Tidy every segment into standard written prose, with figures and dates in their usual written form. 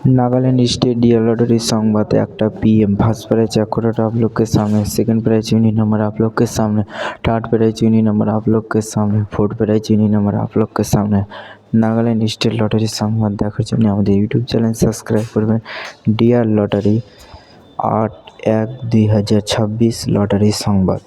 Nagaland state dear lottery संवाद एकटा PM first prize 1 crore आप लोग के सामने, सेकंड प्राइज यूनिक नंबर आप लोग के सामने, थर्ड प्राइज यूनिक नंबर आप लोग के सामने, फोर्थ प्राइज यूनिक नंबर आप लोग के सामने। नागालैंड स्टेट लॉटरी संवाद देखार जन्य आमादेर यूट्यूब चैनल सबस्क्राइब करबेन। Dear lottery 8/1/2026 lottery Sambad.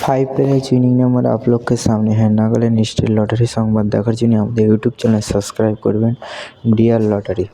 Five prize unique number आप लोग के सामने है। नागालैंड स्टेट लॉटरी संवाद देखार जन्य आमादेर यूट्यूब चैनल सबस्क्राइब करबेन। Dear lottery.